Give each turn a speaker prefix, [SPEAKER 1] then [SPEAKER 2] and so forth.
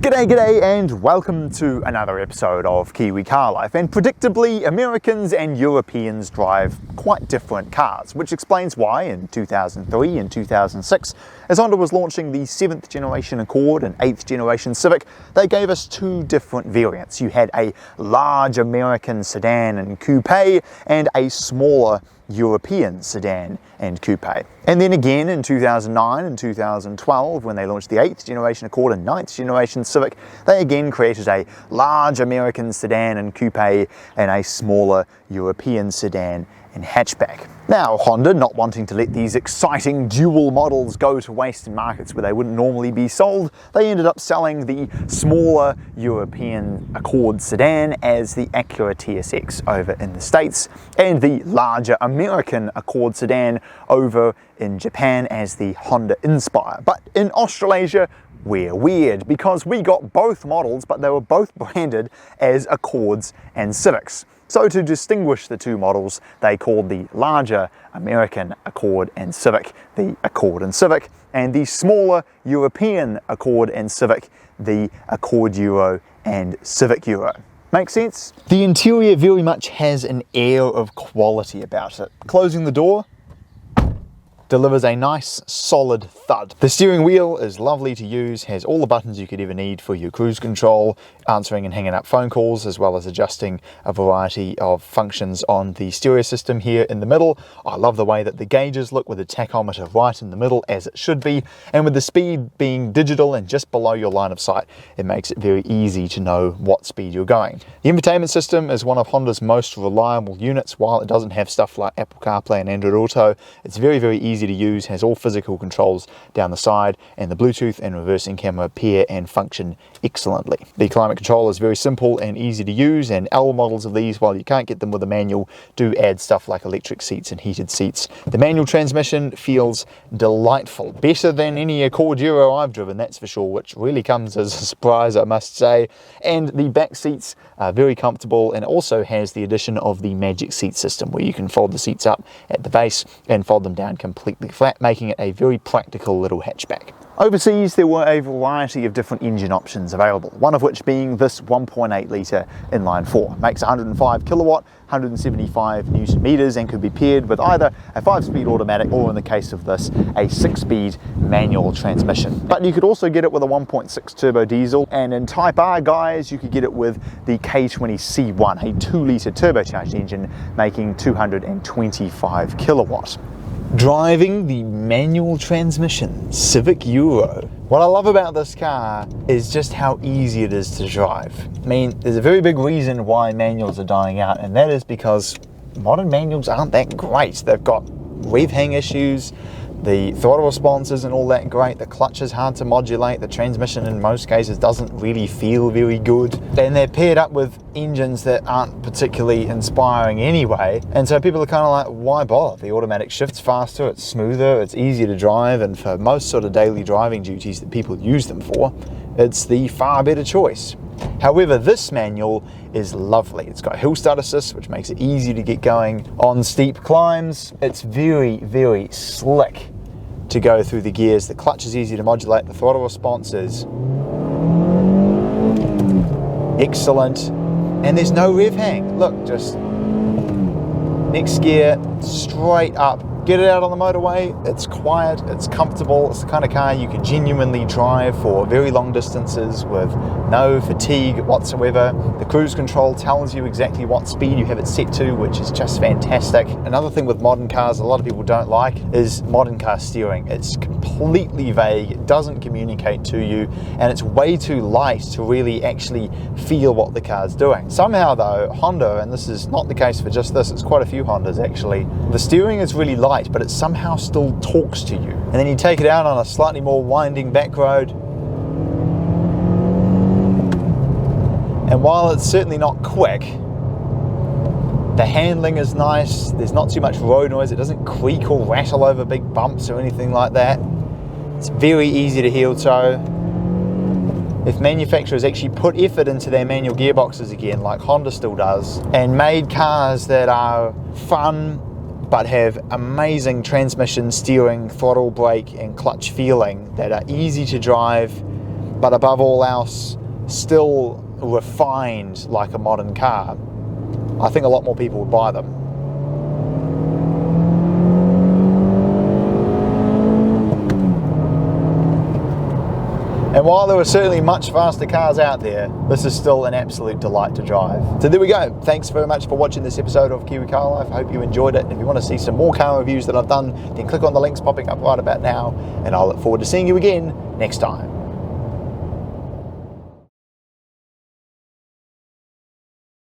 [SPEAKER 1] G'day and welcome to another episode of Kiwi Car Life. And predictably, Americans and Europeans drive quite different cars, which explains why in 2003 and 2006, as Honda was launching the 7th generation Accord and 8th generation Civic, they gave us two different variants. You had a large American sedan and coupe and a smaller European sedan and coupe. And then again in 2009 and 2012, when they launched the 8th generation Accord and 9th generation Civic, they again created a large American sedan and coupe and a smaller European sedan and hatchback. Now, Honda, not wanting to let these exciting dual models go to waste in markets where they wouldn't normally be sold, they ended up selling the smaller European Accord sedan as the Acura TSX over in the States, and the larger American Accord sedan over in Japan as the Honda Inspire. But in Australasia, we're weird because we got both models, but they were both branded as Accords and Civics. So to distinguish the two models, they called the larger American Accord and Civic the Accord and Civic, and the smaller European Accord and Civic the Accord Euro and Civic Euro. Make sense? The interior very much has an air of quality about it. Closing the door delivers a nice solid thud. The steering wheel is lovely to use, has all the buttons you could ever need for your cruise control, answering and hanging up phone calls, as well as adjusting a variety of functions on the stereo system here in the middle. I love the way that the gauges look with the tachometer right in the middle as it should be, and with the speed being digital and just below your line of sight, it makes it very easy to know what speed you're going. The infotainment system is one of Honda's most reliable units. While it doesn't have stuff like Apple CarPlay and Android Auto, it's very easy to use, has all physical controls down the side, and the Bluetooth and reversing camera pair and function excellently. The climate control is very simple and easy to use, and L models of these, while you can't get them with a manual, do add stuff like electric seats and heated seats. The manual transmission feels delightful, better than any Accord Euro I've driven, that's for sure, which really comes as a surprise, I must say. And the back seats are very comfortable, and also has the addition of the Magic Seat system, where you can fold the seats up at the base and fold them down completely flat, making it a very practical little hatchback. Overseas, there were a variety of different engine options available, one of which being this 1.8 litre inline 4. Makes 105 kilowatt, 175 newton meters, and could be paired with either a 5-speed automatic or, in the case of this, a 6-speed manual transmission. But you could also get it with a 1.6 turbo diesel, and in Type R, guys, you could get it with the K20C1, a 2-litre turbocharged engine, making 225 kilowatt. Driving the manual transmission Civic Euro. What I love about this car is just how easy it is to drive. I mean, there's a very big reason why manuals are dying out, and that is because modern manuals aren't that great. They've got rev hang issues, the throttle response isn't all that great, the clutch is hard to modulate, the transmission in most cases doesn't really feel very good, and they're paired up with engines that aren't particularly inspiring anyway, and so people are kind of like, why bother? The automatic shifts faster, it's smoother, it's easier to drive, and for most sort of daily driving duties that people use them for, it's the far better choice. However, this manual is lovely. It's got hill start assist, which makes it easy to get going on steep climbs. It's very slick to go through the gears. The clutch is easy to modulate. The throttle response is excellent. And there's no rev hang. Look, just next gear, straight up. Get it out on the motorway, it's quiet, it's comfortable, it's the kind of car you can genuinely drive for very long distances with no fatigue whatsoever. The cruise control tells you exactly what speed you have it set to, which is just fantastic. Another thing with modern cars a lot of people don't like is modern car steering. It's completely vague, it doesn't communicate to you, and it's way too light to really actually feel what the car's doing. Somehow though, Honda, and this is not the case for just this, it's quite a few Hondas actually, the steering is really light, but it somehow still talks to you. And then you take it out on a slightly more winding back road, and while it's certainly not quick, the handling is nice, there's not too much road noise, it doesn't creak or rattle over big bumps or anything like that. It's very easy to heel toe. If manufacturers actually put effort into their manual gearboxes again, like Honda still does, and made cars that are fun but have amazing transmission, steering, throttle, brake and clutch feeling, that are easy to drive but above all else, still refined like a modern car, I think a lot more people would buy them. And while there are certainly much faster cars out there, this is still an absolute delight to drive. So there we go. Thanks very much for watching this episode of Kiwi Car Life. I hope you enjoyed it. And if you want to see some more car reviews that I've done, then click on the links popping up right about now. And I'll look forward to seeing you again next time.